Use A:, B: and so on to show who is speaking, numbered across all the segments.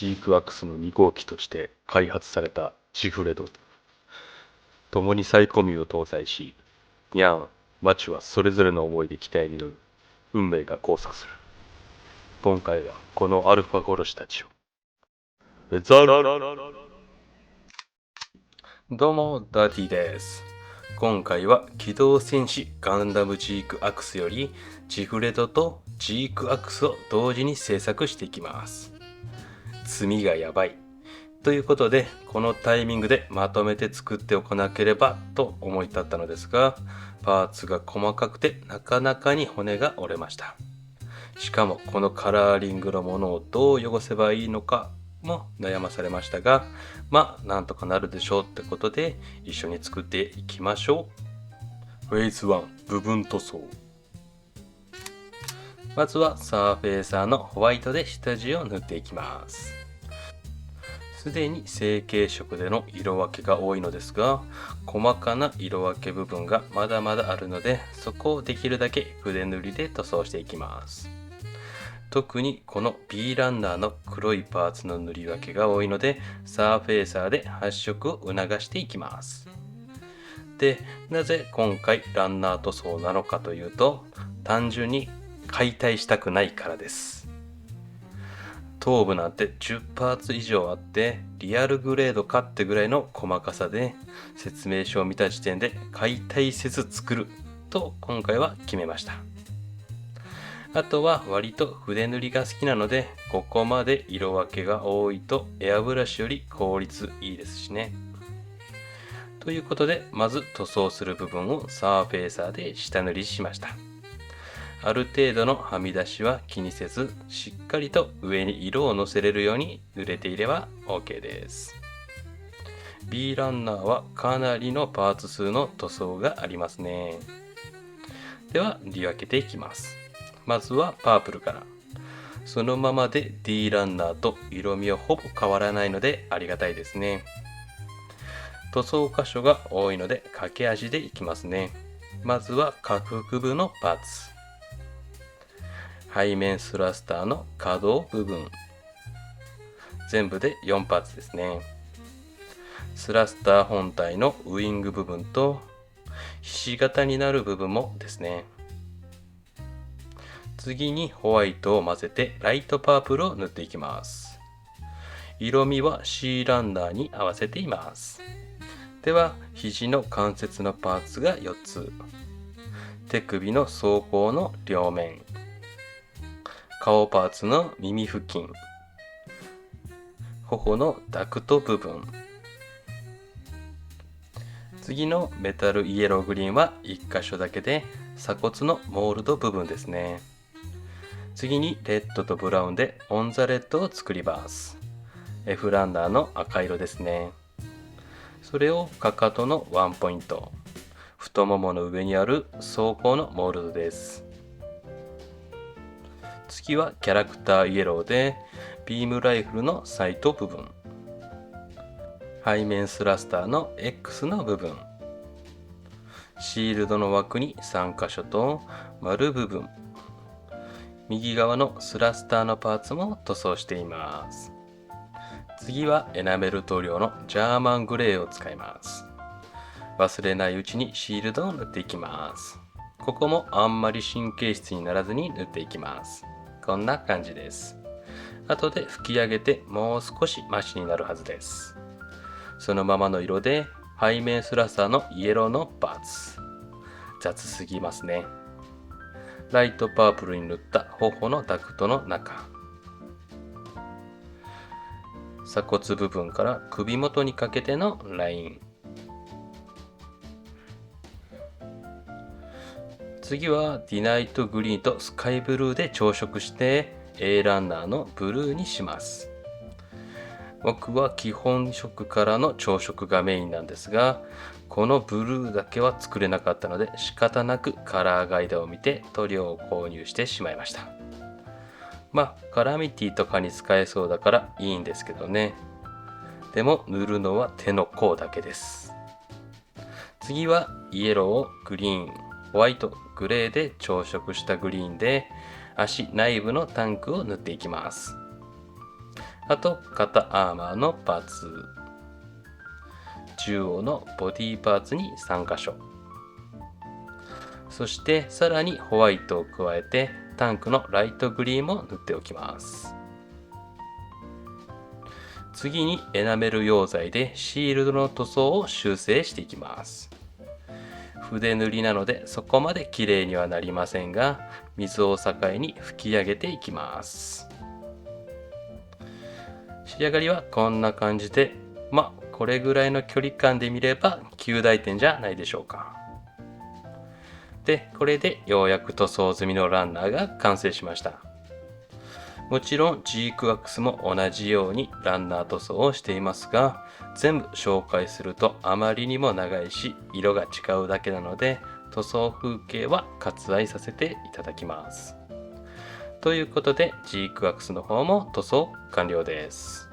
A: ジークアクスの2号機として開発されたジフレド。共にサイコミュを搭載し、ニャン、マチュはそれぞれの思いで機体に乗る。運命が交錯する。今回はこのアルファ殺したちを。どうも、ダーティです。今回は機動戦士ガンダムジークアクスよりジフレドとジークアクスを同時に制作していきます。罪がやばい。ということで、このタイミングでまとめて作っておかなければと思い立ったのですが、パーツが細かくてなかなかに骨が折れました。しかもこのカラーリングのものをどう汚せばいいのかも悩まされましたが、なんとかなるでしょうってことで一緒に作っていきましょう。フェーズ1、部分塗装。まずはサーフェイサーのホワイトで下地を塗っていきます。すでに成型色での色分けが多いのですが、細かな色分け部分がまだまだあるので、そこをできるだけ筆塗りで塗装していきます。特にこの B ランナーの黒いパーツの塗り分けが多いので、サーフェイサーで発色を促していきます。で、なぜ今回ランナー塗装なのかというと、単純に解体したくないからです。頭部なんて10パーツ以上あって、リアルグレードかってぐらいの細かさで、説明書を見た時点で解体せず作ると今回は決めました。あとは割と筆塗りが好きなので、ここまで色分けが多いとエアブラシより効率いいですしね。ということで、まず塗装する部分をサーフェイサーで下塗りしました。ある程度のはみ出しは気にせず、しっかりと上に色をのせれるように塗れていれば OK です。B ランナーはかなりのパーツ数の塗装がありますね。では、塗り分けていきます。まずはパープルから。そのままで D ランナーと色味はほぼ変わらないのでありがたいですね。塗装箇所が多いので駆け足でいきますね。まずは下腹部のパーツ。背面スラスターの可動部分。全部で4パーツですね。スラスター本体のウイング部分とひし形になる部分もですね。次にホワイトを混ぜてライトパープルを塗っていきます。色味は C ランナーに合わせています。では、肘の関節のパーツが4つ。手首の装甲の両面。顔パーツの耳付近。頬のダクト部分。次のメタルイエローグリーンは1箇所だけで鎖骨のモールド部分ですね。次にレッドとブラウンでオンザレッドを作ります。F ランナーの赤色ですね。それをかかとのワンポイント。太ももの上にある装甲のモールドです。次はキャラクターイエローでビームライフルのサイト部分。背面スラスターの X の部分。シールドの枠に3箇所と丸部分。右側のスラスターのパーツも塗装しています。次はエナメル塗料のジャーマングレーを使います。忘れないうちにシールドを塗っていきます。ここもあんまり神経質にならずに塗っていきます。こんな感じです。後で拭き上げてもう少しマシになるはずです。そのままの色で背面スラスターのイエローのパーツ。雑すぎますね。ライトパープルに塗った頬のダクトの中。鎖骨部分から首元にかけてのライン。次はディナイトグリーンとスカイブルーで調色して A ランナーのブルーにします。僕は基本色からの調色がメインなんですが、このブルーだけは作れなかったので仕方なくカラーガイドを見て塗料を購入してしまいました。カラミティとかに使えそうだからいいんですけどね。でも塗るのは手の甲だけです。次はイエロー、グリーン、ホワイト、グレーで調色したグリーンで足内部のタンクを塗っていきます。あと肩アーマーのパーツ、中央のボディパーツに3箇所、そしてさらにホワイトを加えてタンクのライトグリーンも塗っておきます。次にエナメル溶剤でシールドの塗装を修正していきます。筆塗りなのでそこまで綺麗にはなりませんが、水を境に拭き上げていきます。仕上がりはこんな感じで、これぐらいの距離感で見れば及第点じゃないでしょうか。で、これでようやく塗装済みのランナーが完成しました。もちろんジークワックスも同じようにランナー塗装をしていますが、全部紹介するとあまりにも長いし色が違うだけなので、塗装風景は割愛させていただきます。ということでジークワックスの方も塗装完了です。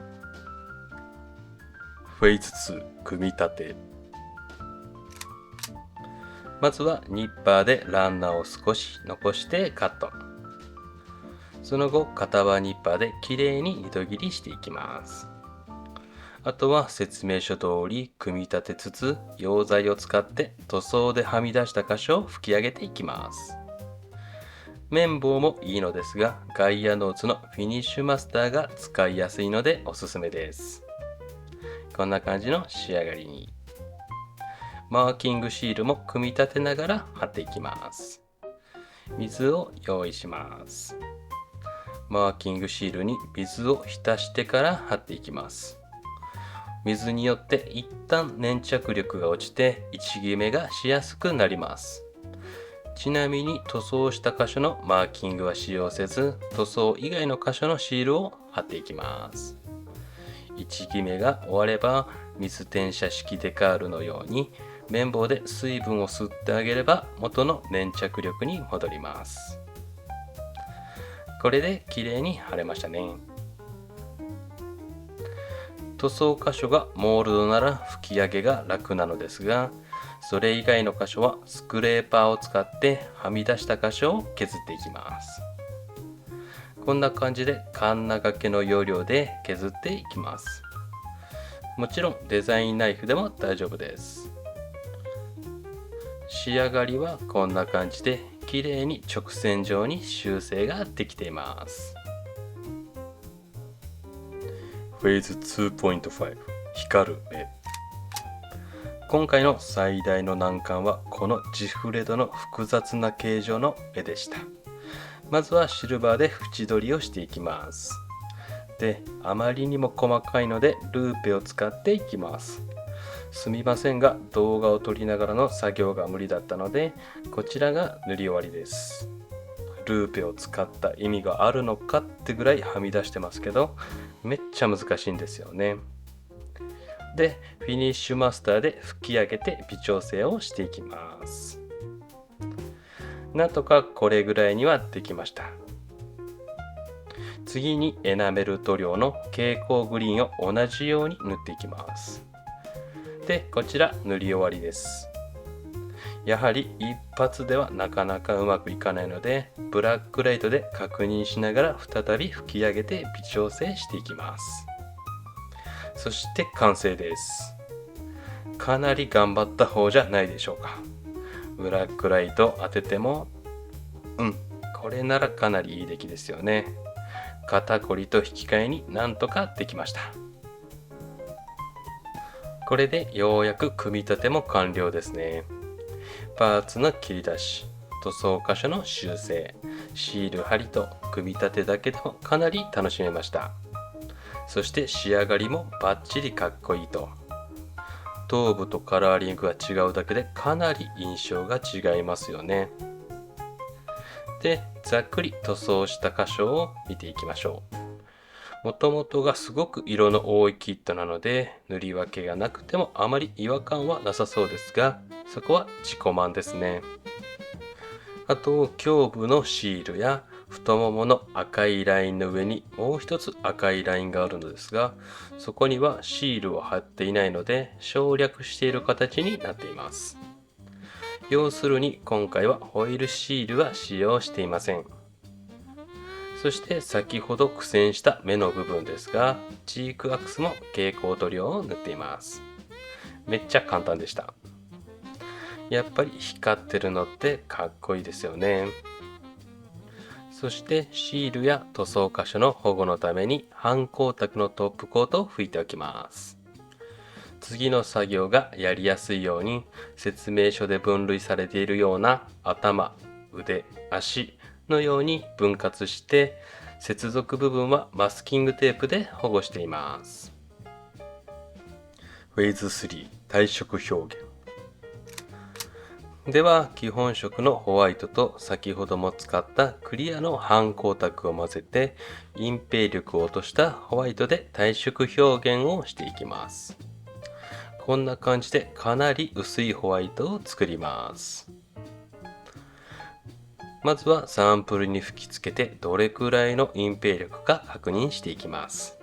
A: フェーズ2組み立て。まずはニッパーでランナーを少し残してカット。その後片刃ニッパーできれいに糸切りしていきます。あとは説明書通り組み立てつつ、溶剤を使って塗装ではみ出した箇所を拭き上げていきます。綿棒もいいのですが、ガイアノーツのフィニッシュマスターが使いやすいのでおすすめです。こんな感じの仕上がりに。マーキングシールも組み立てながら貼っていきます。水を用意します。マーキングシールに水を浸してから貼っていきます。水によって一旦粘着力が落ちて位置決めがしやすくなります。ちなみに塗装した箇所のマーキングは使用せず、塗装以外の箇所のシールを貼っていきます。位置決めが終われば水転写式デカールのように綿棒で水分を吸ってあげれば元の粘着力に戻ります。これで綺麗に貼れましたね。塗装箇所がモールドなら拭き上げが楽なのですが、それ以外の箇所はスクレーパーを使ってはみ出した箇所を削っていきます。こんな感じでカンナ掛けの要領で削っていきます。もちろんデザインナイフでも大丈夫です。仕上がりはこんな感じで綺麗に直線上に修正ができています。フェーズ 2.5 光る目。今回の最大の難関はこのジフレドの複雑な形状の目でした。まずはシルバーで縁取りをしていきます。で、あまりにも細かいのでルーペを使っていきます。すみませんが動画を撮りながらの作業が無理だったので、こちらが塗り終わりです。ルーペを使った意味があるのかってぐらいはみ出してますけど、めっちゃ難しいんですよね。で、フィニッシュマスターで拭き上げて微調整をしていきます。なんとかこれぐらいにはできました。次にエナメル塗料の蛍光グリーンを同じように塗っていきます。で、こちら塗り終わりです。やはり一発ではなかなかうまくいかないので、ブラックライトで確認しながら再び拭き上げて微調整していきます。そして完成です。かなり頑張った方じゃないでしょうか。ブラックライト当てても、これならかなりいい出来ですよね。肩こりと引き換えになんとかできました。これでようやく組み立ても完了ですね。パーツの切り出し、塗装箇所の修正、シール貼りと組み立てだけでもかなり楽しめました。そして仕上がりもバッチリかっこいいと。頭部とカラーリングが違うだけでかなり印象が違いますよね。で、ざっくり塗装した箇所を見ていきましょう。もともとがすごく色の多いキットなので、塗り分けがなくてもあまり違和感はなさそうですが、そこは自己満ですね。あと、胸部のシールや太ももの赤いラインの上にもう一つ赤いラインがあるのですが、そこにはシールを貼っていないので省略している形になっています。要するに今回はホイールシールは使用していません。そして先ほど苦戦した目の部分ですが、チークワックスも蛍光塗料を塗っています。めっちゃ簡単でした。やっぱり光ってるのってかっこいいですよね。そしてシールや塗装箇所の保護のために反光沢のトップコートを拭いておきます。次の作業がやりやすいように説明書で分類されているような頭、腕、足のように分割して接続部分はマスキングテープで保護しています。フェーズ3、体色表現。では基本色のホワイトと先ほども使ったクリアの反光沢を混ぜて隠蔽力を落としたホワイトで体色表現をしていきます。こんな感じでかなり薄いホワイトを作ります。まずはサンプルに吹き付けてどれくらいの隠蔽力か確認していきます。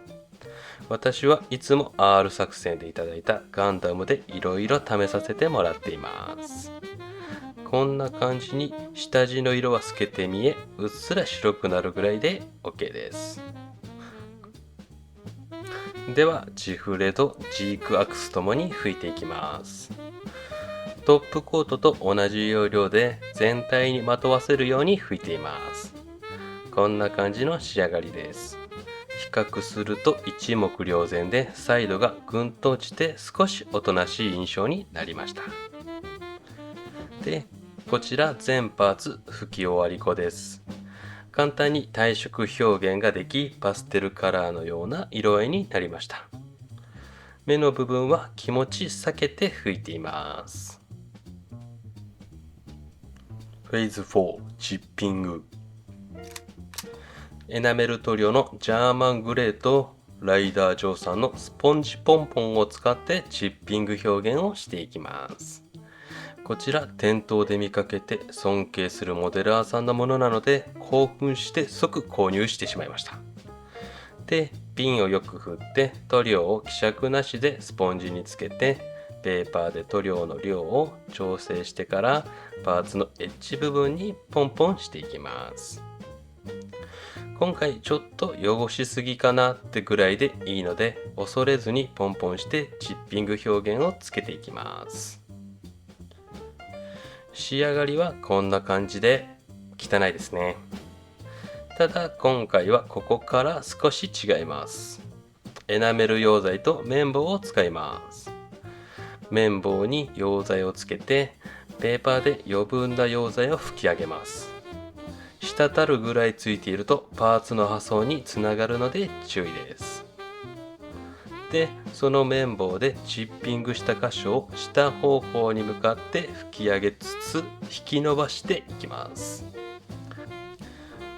A: 私はいつも R 作戦でいただいたガンダムでいろいろ試させてもらっています。こんな感じに下地の色は透けて見え、うっすら白くなるぐらいで OK です。ではジフレとジークアクスともに拭いていきます。トップコートと同じ要領で全体にまとわせるように拭いています。こんな感じの仕上がりです。比較すると一目瞭然でサイドがぐんと落ちて少しおとなしい印象になりました。で、こちら全パーツ拭き終わり後です。簡単に体色表現ができ、パステルカラーのような色合いになりました。目の部分は気持ち避けて拭いています。フェーズ4、チッピング。エナメル塗料のジャーマングレーとライダージョーさんのスポンジポンポンを使ってチッピング表現をしていきます。こちら店頭で見かけて尊敬するモデラーさんのものなので興奮して即購入してしまいました。で、瓶をよく振って塗料を希釈なしでスポンジにつけてペーパーで塗料の量を調整してからパーツのエッジ部分にポンポンしていきます。今回ちょっと汚しすぎかなってぐらいでいいので恐れずにポンポンしてチッピング表現をつけていきます。仕上がりはこんな感じで汚いですね。ただ今回はここから少し違います。エナメル溶剤と綿棒を使います。綿棒に溶剤をつけてペーパーで余分な溶剤を吹き上げます。滴るぐらいついているとパーツの破損につながるので注意です。で、その綿棒でチッピングした箇所を下方向に向かって吹き上げつつ引き伸ばしていきます。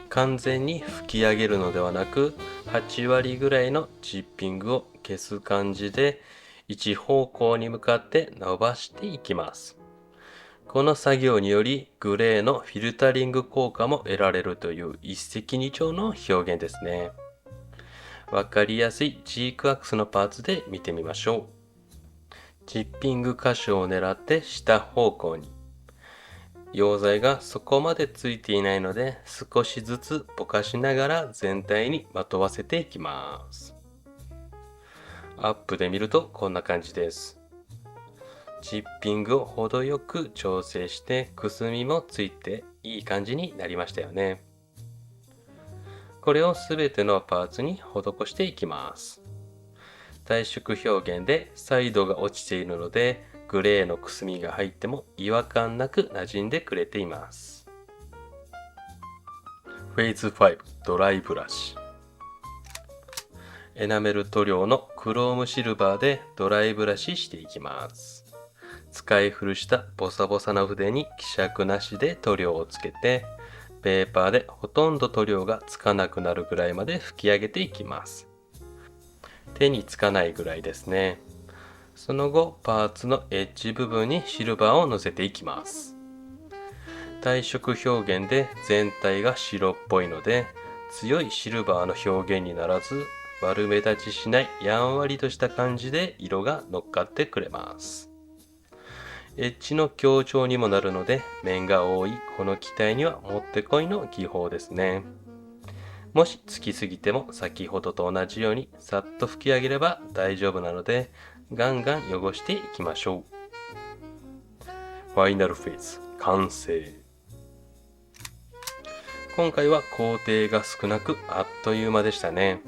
A: 完全に吹き上げるのではなく8割ぐらいのチッピングを消す感じで一方向に向かって伸ばしていきます。この作業によりグレーのフィルタリング効果も得られるという一石二鳥の表現ですね。わかりやすいジークアクスのパーツで見てみましょう。チッピング箇所を狙って下方向に。溶剤がそこまでついていないので少しずつぼかしながら全体にまとわせていきます。アップで見るとこんな感じです。チッピングを程よく調整してくすみもついていい感じになりましたよね。これをすべてのパーツに施していきます。体色表現でサイドが落ちているのでグレーのくすみが入っても違和感なく馴染んでくれています。フェーズ5、ドライブラシ。エナメル塗料のクロームシルバーでドライブラシしていきます。使い古したボサボサな筆に希釈なしで塗料をつけてペーパーでほとんど塗料がつかなくなるぐらいまで吹き上げていきます。手につかないぐらいですね。その後パーツのエッジ部分にシルバーをのせていきます。体色表現で全体が白っぽいので強いシルバーの表現にならず悪目立ちしないやんわりとした感じで色が乗っかってくれます。エッジの強調にもなるので面が多いこの機体にはもってこいの技法ですね。もしつきすぎても先ほどと同じようにさっと拭き上げれば大丈夫なので、ガンガン汚していきましょう。ファイナルフェーズ完成。今回は工程が少なくあっという間でしたね。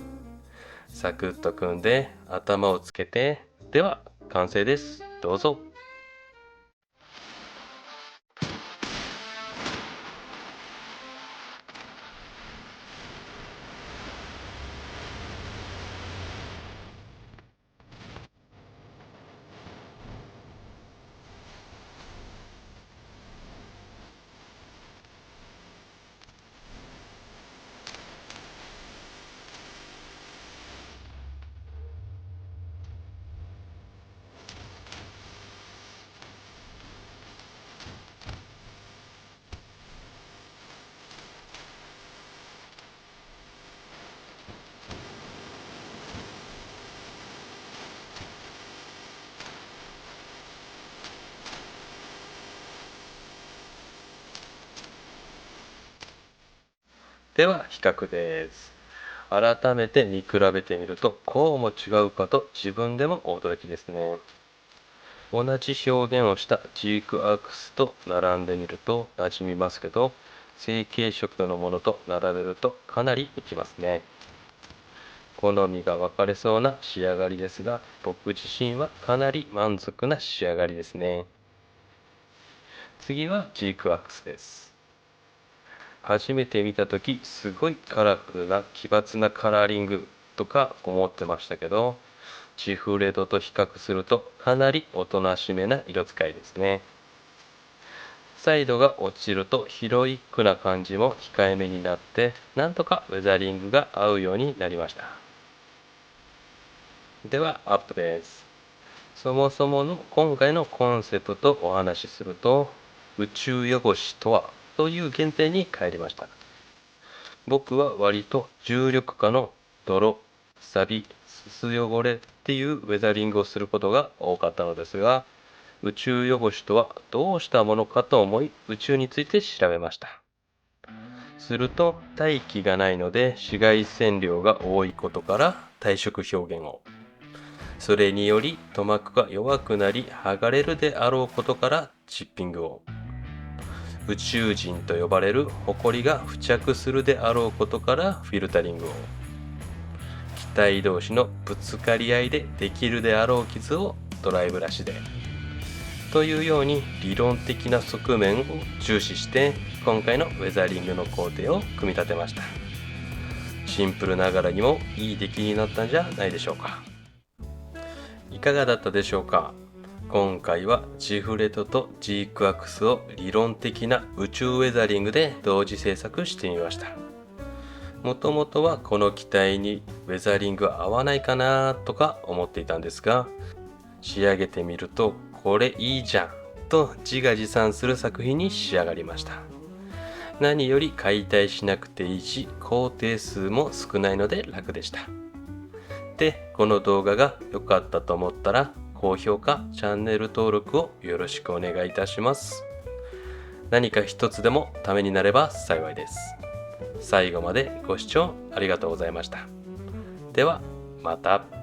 A: サクッと組んで頭をつけて、では完成です。どうぞ。では比較です。改めて見比べてみると、こうも違うかと自分でも驚きですね。同じ表現をしたジークアークスと並んでみると馴染みますけど、成型色のものと並べるとかなりいきますね。好みが分かれそうな仕上がりですが、僕自身はかなり満足な仕上がりですね。次はジークアークスです。初めて見た時すごいカラフルな奇抜なカラーリングとか思ってましたけど、チフレドと比較するとかなりおとなしめな色使いですね。サイドが落ちるとヒロイックな感じも控えめになって、なんとかウェザリングが合うようになりました。ではアップです。そもそもの今回のコンセプトをお話しすると、宇宙汚しとはという限定に帰りました。僕は割と重力下の泥、錆、すす汚れっていうウェザリングをすることが多かったのですが、宇宙汚しとはどうしたものかと思い、宇宙について調べました。すると、大気がないので紫外線量が多いことから体色表現を。それにより塗膜が弱くなり剥がれるであろうことからチッピングを。宇宙人と呼ばれる埃が付着するであろうことからフィルタリングを。気体同士のぶつかり合いでできるであろう傷をドライブラシで。というように理論的な側面を重視して今回のウェザリングの工程を組み立てました。シンプルながらにもいい出来になったんじゃないでしょうか。いかがだったでしょうか。今回はジフレトとジークアクスを理論的な宇宙ウェザリングで同時制作してみました。もともとはこの機体にウェザリング合わないかなとか思っていたんですが、仕上げてみるとこれいいじゃんと自画自賛する作品に仕上がりました。何より解体しなくていいし、工程数も少ないので楽でした。で、この動画が良かったと思ったら高評価、チャンネル登録をよろしくお願いいたします。何か一つでもためになれば幸いです。最後までご視聴ありがとうございました。ではまた。